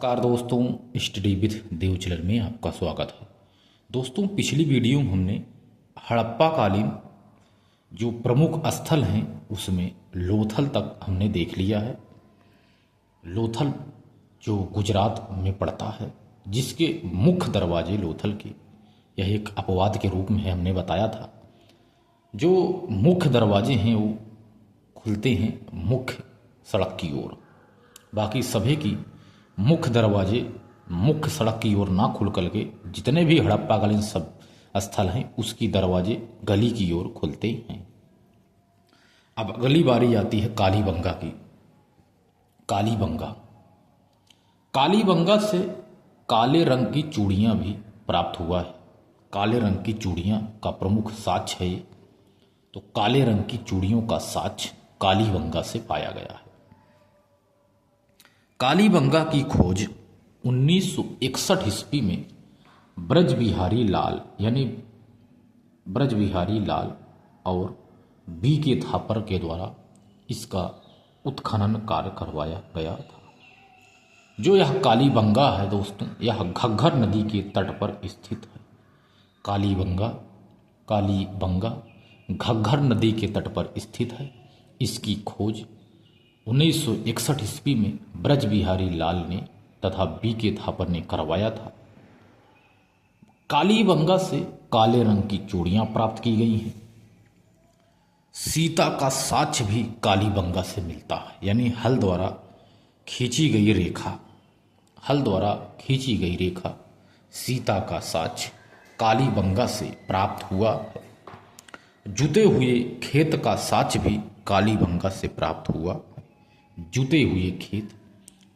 Car दोस्तों, study with Dev channel में आपका स्वागत है। दोस्तों, पिछली वीडियो में हमने हड़प्पा कालीन जो प्रमुख स्थल हैं उसमें लोथल तक हमने देख लिया है। लोथल जो गुजरात में पड़ता है, जिसके मुख्य दरवाजे लोथल के, यह एक अपवाद के रूप में हमने बताया था। जो मुख्य दरवाजे हैं वो खुलते हैं मुख्य सड़क की ओर, बाकी सभी की मुख्य दरवाजे मुख्य सड़क की ओर ना खुल करके जितने भी हड़प्पाकालीन सब स्थल हैं उसकी दरवाजे गली की ओर खुलते हैं। अब अगली बारी आती है कालीबंगा की। कालीबंगा से काले रंग की चूड़ियाँ भी प्राप्त हुआ है। काले रंग की चूड़ियाँ का प्रमुख साक्ष्य है ये। तो काले रंग की चूड़ियों का साक्ष्य कालीबंगा से पाया गया है। कालीबंगा की खोज 1961 ईस्वी में ब्रज बिहारी लाल और बी के थापर के द्वारा इसका उत्खनन कार्य करवाया गया था। जो यह कालीबंगा है दोस्तों, यह घग्गर नदी के तट पर स्थित है। कालीबंगा घग्गर नदी के तट पर स्थित है। इसकी खोज 1961 ईस्वी में ब्रज बिहारी लाल ने तथा बी के थापर ने करवाया था। कालीबंगा से काले रंग की चूड़ियां प्राप्त की गई हैं। सीता का साक्ष्य भी कालीबंगा से मिलता है, यानी हल द्वारा खींची गई रेखा सीता का साक्ष्य कालीबंगा से प्राप्त हुआ। जुते हुए खेत का साक्ष्य भी कालीबंगा से प्राप्त हुआ। जुते हुए खेत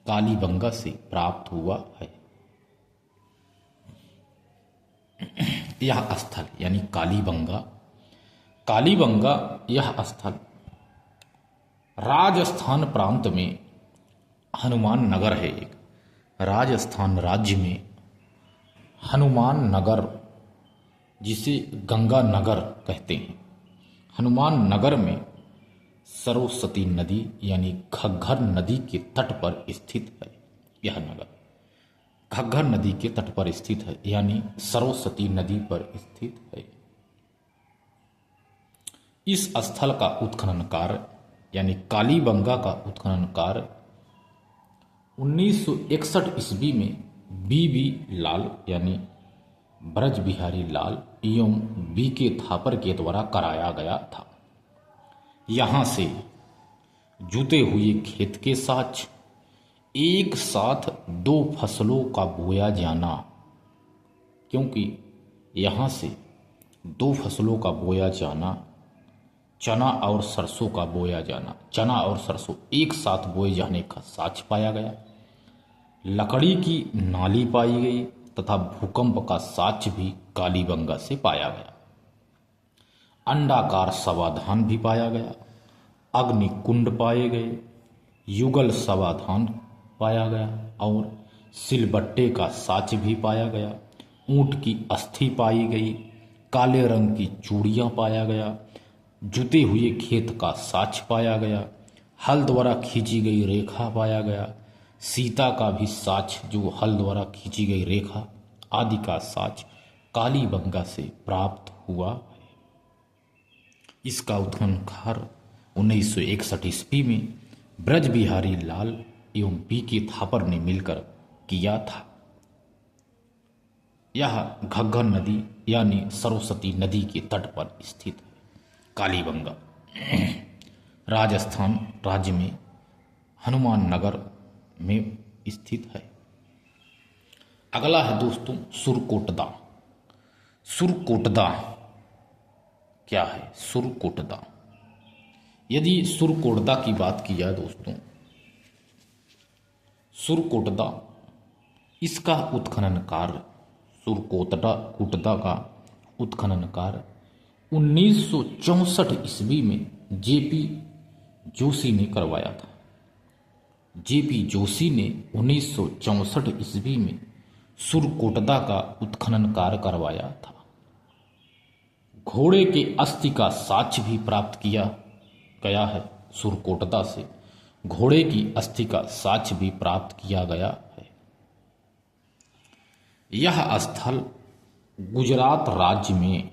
कालीबंगा से प्राप्त हुआ है। यह स्थल यानी कालीबंगा यह स्थल राजस्थान प्रांत में हनुमान नगर है। एक राजस्थान राज्य में हनुमान नगर, जिसे गंगा नगर कहते हैं, हनुमान नगर में सरस्वती नदी यानी घग्गर नदी के तट पर स्थित है। यह नगर घग्गर नदी के तट पर स्थित है, यानी सरस्वती नदी पर स्थित है। इस स्थल का उत्खनन कार्य यानी कालीबंगा का उत्खनन कार्य 1961 ईस्वी में बी लाल यानी ब्रज बिहारी लाल एवं बी के थापर के द्वारा कराया गया था। यहाँ से जुते हुए खेत के साक्ष्य, एक साथ दो फसलों का बोया जाना, क्योंकि यहाँ से दो फसलों का बोया जाना, चना और सरसों का बोया जाना, चना और सरसों एक साथ बोए जाने का साक्ष्य पाया गया। लकड़ी की नाली पाई गई तथा भूकंप का साक्ष्य भी कालीबंगा से पाया गया। अंडाकार समाधान भी पाया गया। अग्निकुंड पाए गए। युगल समाधान पाया गया और सिलबट्टे का साक्ष्य भी पाया गया। ऊंट की अस्थि पाई गई। काले रंग की चूड़ियां पाया गया। जुते हुए खेत का साक्ष्य पाया गया। हल द्वारा खींची गई रेखा पाया गया। सीता का भी साक्ष्य, जो हल द्वारा खींची गई रेखा आदि का साक्ष्य कालीबंगा से प्राप्त हुआ है। इसका उत्खनन कार्य 1961 ईस्वी में ब्रज बिहारी लाल एवं बी के थापर ने मिलकर किया था। यह घग्गर नदी यानी सरस्वती नदी के तट पर स्थित है। कालीबंगा राजस्थान राज्य में हनुमान नगर में स्थित है। अगला है दोस्तों सुरकोटदा। क्या है सुरकोटदा? यदि सुरकोटदा की बात की जाए दोस्तों, सुरकोटदा इसका उत्खनन कार्य, सुरकोटदा का उत्खनन कार्य 1964 ईस्वी में जेपी जोशी ने करवाया था। जेपी जोशी ने 1964 ईस्वी में सुरकोटदा का उत्खनन कार्य करवाया था। घोड़े के अस्थि का साक्ष्य भी प्राप्त किया गया है। सुरकोटदा से घोड़े की अस्थि का साक्ष्य भी प्राप्त किया गया है। यह स्थल गुजरात राज्य में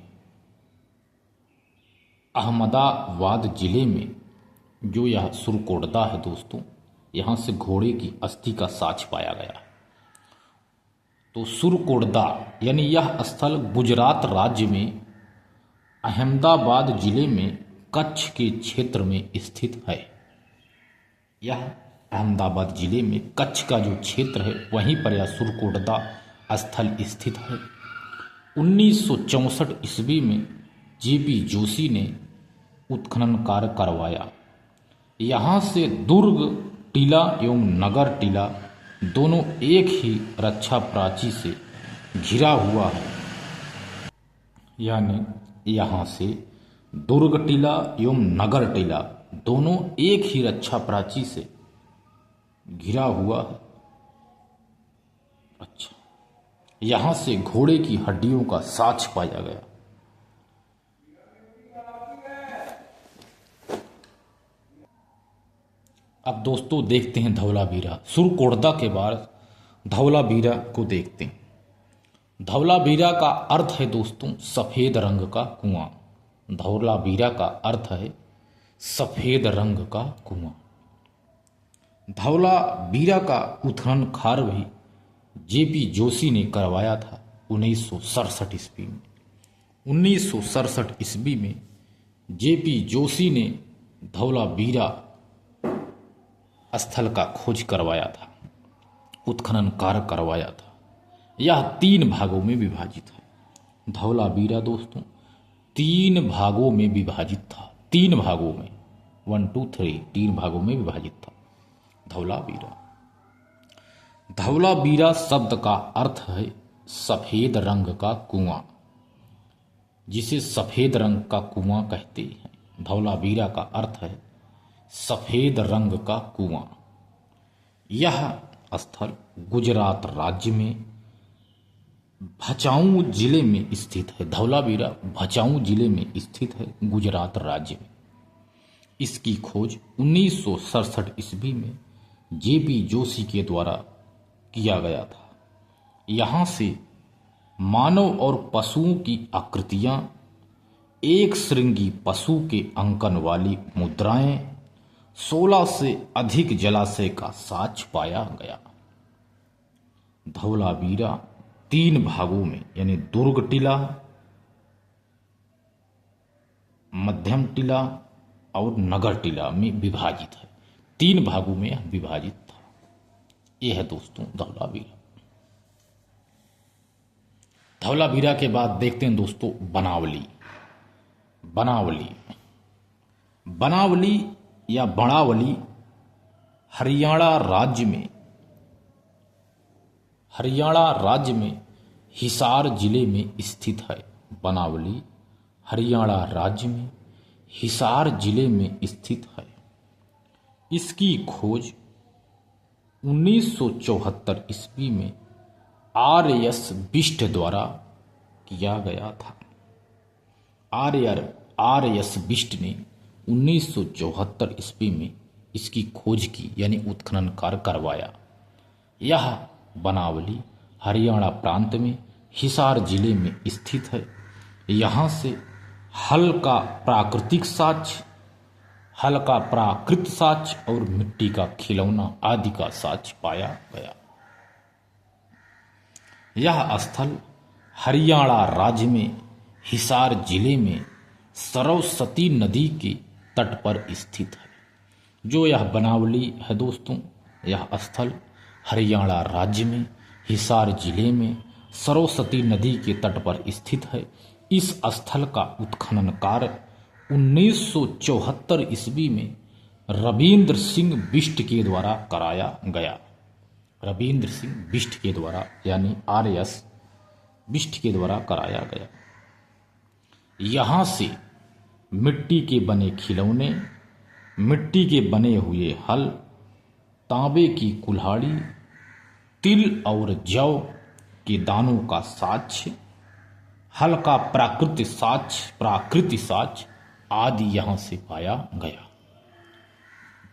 अहमदाबाद जिले में जो यह सुरकोटदा है दोस्तों, यहाँ से घोड़े की अस्थि का साक्ष्य पाया गया। तो सुरकोटदा यानी यह स्थल गुजरात राज्य में अहमदाबाद जिले में कच्छ के क्षेत्र में स्थित है। यह अहमदाबाद जिले में कच्छ का जो क्षेत्र है वहीं पर यह सुरकोटदा स्थल स्थित है। 1964 ईस्वी में जेपी जोशी ने उत्खनन कार्य करवाया। यहाँ से दुर्ग टीला एवं नगर टीला दोनों एक ही रक्षा प्राची से घिरा हुआ है। यानी यहाँ से दुर्ग टीला एवं नगर टीला दोनों एक ही रक्षा प्राची से घिरा हुआ है। अच्छा, यहाँ से घोड़े की हड्डियों का साक्ष्य पाया गया। अब दोस्तों देखते हैं धौलावीरा। सुरकोटदा के बाद धौलावीरा को देखते हैं। धौलावीरा का अर्थ है दोस्तों सफेद रंग का कुआं। धौलावीरा का अर्थ है सफेद रंग का कुआं। धौलावीरा का उत्खनन कार्य भी जेपी जोशी ने करवाया था 1967 ईस्वी में। 1967 ईस्वी में जेपी जोशी ने धौलावीरा स्थल का खोज करवाया था, उत्खनन कार्य करवाया था। यह 3 भागों में विभाजित है। धौलावीरा दोस्तों 3 भागों में विभाजित था। 3 भागों में 1 2 3 3 भागों में विभाजित था धौलावीरा। धौलावीरा शब्द का अर्थ है सफेद रंग का कुआं, जिसे सफेद रंग का कुआं कहते हैं। धौलावीरा का अर्थ है सफेद रंग का कुआं। यह स्थल गुजरात राज्य में भचाऊ जिले में स्थित है। धौलावीरा भचाऊ जिले में स्थित है गुजरात राज्य में। इसकी खोज 1967 ईस्वी में जेपी जोशी के द्वारा किया गया था। यहाँ से मानव और पशुओं की आकृतियां, एक श्रृंगी पशु के अंकन वाली मुद्राएं, 16 से अधिक जलाशय का साक्ष्य पाया गया। धौलावीरा 3 भागों में यानी दुर्ग टीला, मध्यम टीला और नगर टीला में विभाजित है। 3 भागों में यह विभाजित था। यह है दोस्तों धौलावीरा। धौलावीरा के बाद देखते हैं दोस्तों बनावली। बनावली या बनावली हरियाणा राज्य में हिसार जिले में स्थित है। बनावली हरियाणा राज्य में हिसार जिले में स्थित है। इसकी खोज 1974 ईस्वी में आर.एस. बिष्ट द्वारा किया गया था। आर.एस. बिष्ट ने 1974 ईस्वी में इसकी खोज की यानी उत्खनन कार्य करवाया। यह बनावली हरियाणा प्रांत में हिसार जिले में स्थित है। यहाँ से हल्का प्राकृत साक्ष्य और मिट्टी का खिलौना आदि का साक्ष्य पाया गया। यह स्थल हरियाणा राज्य में हिसार जिले में सरस्वती नदी के तट पर स्थित है। जो यह बनावली है दोस्तों, यह स्थल हरियाणा राज्य में हिसार जिले में सरस्वती नदी के तट पर स्थित है। इस स्थल का उत्खनन कार्य 1974 ईस्वी में रविंद्र सिंह बिष्ट के द्वारा कराया गया। रविंद्र सिंह बिष्ट के द्वारा यानी आर.एस. बिष्ट के द्वारा कराया गया। यहाँ से मिट्टी के बने खिलौने, मिट्टी के बने हुए हल, तांबे की कुल्हाड़ी, तिल और जौ के दानों का साक्ष्य, हल्का प्राकृतिक साक्ष्य आदि यहाँ से पाया गया।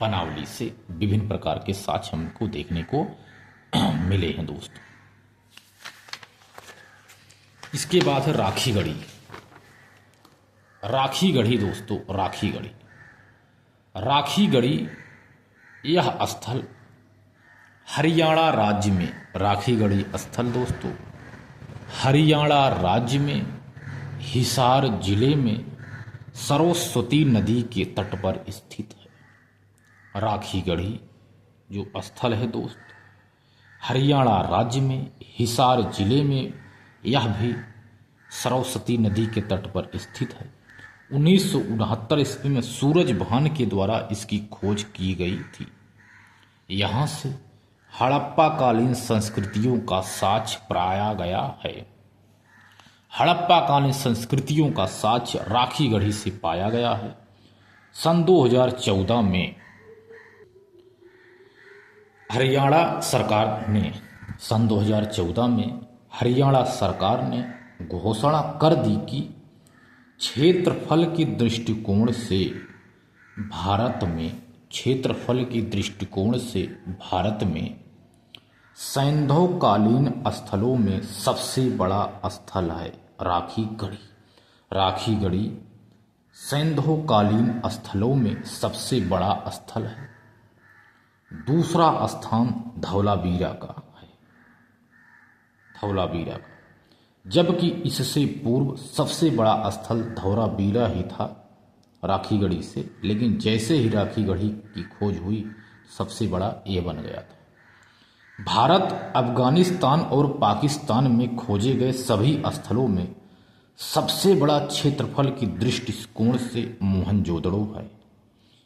बनावली से विभिन्न प्रकार के साक्ष्य हमको देखने को मिले हैं दोस्तों। इसके बाद है राखी गढ़ी। राखी गढ़ी दोस्तों, राखी गढ़ी, राखी गढ़ी यह स्थल हरियाणा राज्य में, राखी गढ़ी स्थल दोस्तों हरियाणा राज्य में हिसार जिले में सरस्वती नदी के तट पर स्थित है। राखी गढ़ी जो स्थल है दोस्त हरियाणा राज्य में हिसार जिले में, यह भी सरस्वती नदी के तट पर स्थित है। 1969 ईस्वी में सूरज भान के द्वारा इसकी खोज की गई थी। यहाँ से हड़प्पा कालीन संस्कृतियों का साक्ष्य पाया गया है। हड़प्पा कालीन संस्कृतियों का साक्ष्य राखी गढ़ी से पाया गया है। सन 2014 में हरियाणा सरकार ने, सन 2014 में हरियाणा सरकार ने घोषणा कर दी कि क्षेत्रफल के दृष्टिकोण से भारत में, क्षेत्रफल के दृष्टिकोण से भारत में सैंधवकालीन स्थलों में सबसे बड़ा स्थल है राखी गढ़ी। राखी गढ़ी सैंधवकालीन स्थलों में सबसे बड़ा स्थल है। दूसरा स्थान धौलावीरा का है, धौलावीरा का, जबकि इससे पूर्व सबसे बड़ा स्थल धौलावीरा ही था राखी गढ़ी से, लेकिन जैसे ही राखी गढ़ी की खोज हुई सबसे बड़ा ये बन गया था। भारत, अफगानिस्तान और पाकिस्तान में खोजे गए सभी स्थलों में सबसे बड़ा क्षेत्रफल की दृष्टिकोण से मोहनजोदड़ो है।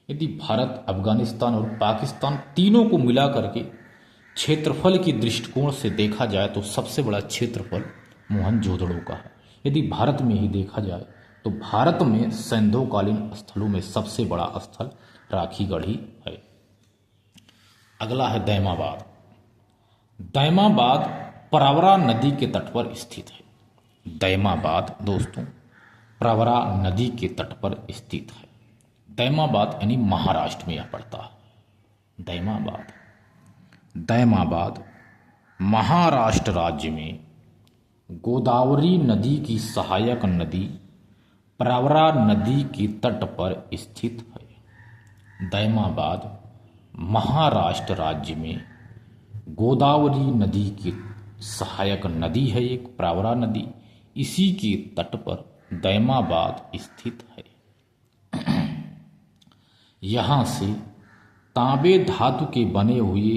यदि भारत, अफगानिस्तान और पाकिस्तान तीनों को मिला करके क्षेत्रफल की दृष्टिकोण से देखा जाए तो सबसे बड़ा क्षेत्रफल मोहनजोदड़ो का है। यदि भारत में ही देखा जाए तो भारत में सैंधवकालीन स्थलों में सबसे बड़ा स्थल राखी गढ़ी है। अगला है दैमाबाद। दैमाबाद प्रवरा नदी के तट पर स्थित है। दैमाबाद दोस्तों प्रवरा नदी के तट पर स्थित है। दैमाबाद यानी महाराष्ट्र में यह पड़ता है। दैमाबाद, दैमाबाद महाराष्ट्र राज्य में गोदावरी नदी की सहायक नदी प्रवरा नदी के तट पर स्थित है। दैमाबाद महाराष्ट्र राज्य में गोदावरी नदी की सहायक नदी है एक प्रवरा नदी, इसी के तट पर दैमाबाद स्थित है। यहाँ से तांबे धातु के बने हुए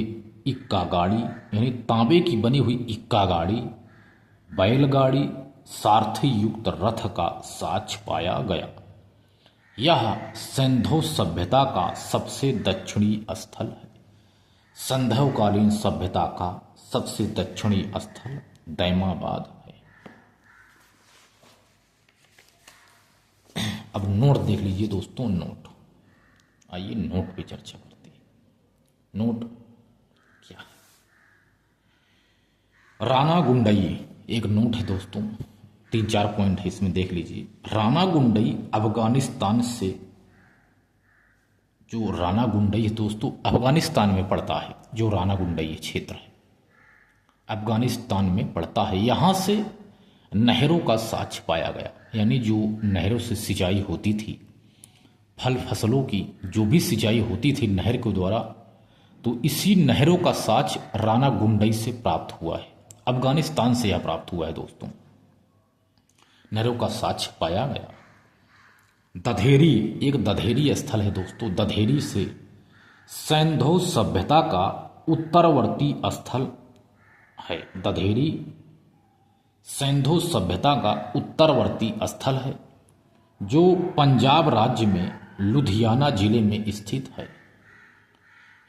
इक्का गाड़ी, यानी तांबे की बनी हुई इक्का गाड़ी, बैलगाड़ी, सारथी युक्त रथ का साक्ष्य पाया गया। यह सैंधव सभ्यता का सबसे दक्षिणी स्थल है। सैंधवकालीन सभ्यता का सबसे दक्षिणी स्थल दैमाबाद है। अब नोट देख लीजिए दोस्तों, नोट। आइए नोट पे चर्चा करते हैं। नोट क्या है? राणा गुंडई एक नोट है दोस्तों, 3-4 पॉइंट है इसमें, देख लीजिए। राणा गुंडई अफगानिस्तान से, जो राणा गुंडई है दोस्तों अफगानिस्तान में पड़ता है। जो राणा गुंडई क्षेत्र है अफगानिस्तान में पड़ता है। यहाँ से नहरों का साक्ष्य पाया गया, यानी जो नहरों से सिंचाई होती थी, फल फसलों की जो भी सिंचाई होती थी नहर के द्वारा, तो इसी नहरों का साक्ष्य राणा गुंडई से प्राप्त हुआ है। अफगानिस्तान से यह प्राप्त हुआ है दोस्तों, नहरों का साक्ष्य पाया गया। दधेरी एक दधेरी स्थल है दोस्तों। दधेरी से सैंधव सभ्यता का उत्तरवर्ती स्थल है। दधेरी सैंधव सभ्यता का उत्तरवर्ती स्थल है, जो पंजाब राज्य में लुधियाना जिले में स्थित है।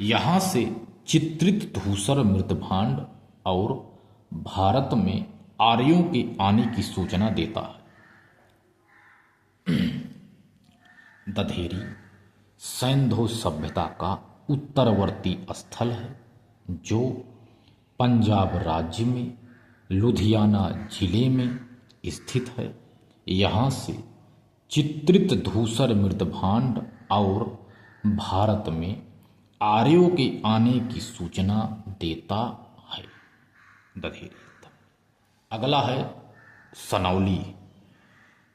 यहाँ से चित्रित धूसर मृतभांड और भारत में आर्यों के आने की सूचना देता है। दधेरी सैंधव सभ्यता का उत्तरवर्ती स्थल है, जो पंजाब राज्य में लुधियाना जिले में स्थित है। यहाँ से चित्रित धूसर मृतभांड और भारत में आर्यों के आने की सूचना देता है। दधेरी। अगला है सनौली।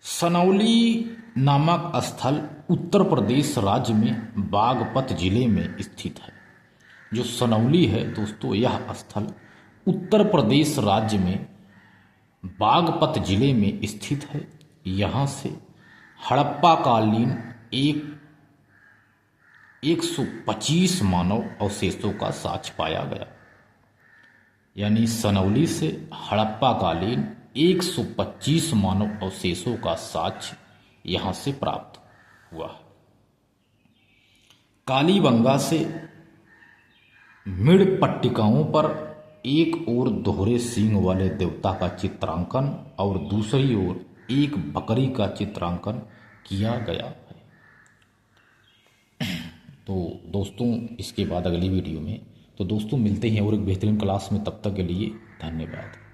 सनौली नामक स्थल उत्तर प्रदेश राज्य में बागपत जिले में स्थित है। जो सनौली है दोस्तों, यह स्थल उत्तर प्रदेश राज्य में बागपत जिले में स्थित है। यहाँ से हड़प्पा कालीन 125 मानव अवशेषों का साक्ष्य पाया गया। यानी सनौली से हड़प्पा कालीन 125 मानव अवशेषों का साक्ष्य यहाँ से प्राप्त हुआ। कालीबंगा से मृग पट्टिकाओं पर एक ओर दोहरे सींग वाले देवता का चित्रांकन और दूसरी ओर एक बकरी का चित्रांकन किया गया है। तो दोस्तों इसके बाद अगली वीडियो में तो दोस्तों मिलते हैं और एक बेहतरीन क्लास में। तब तक के लिए धन्यवाद।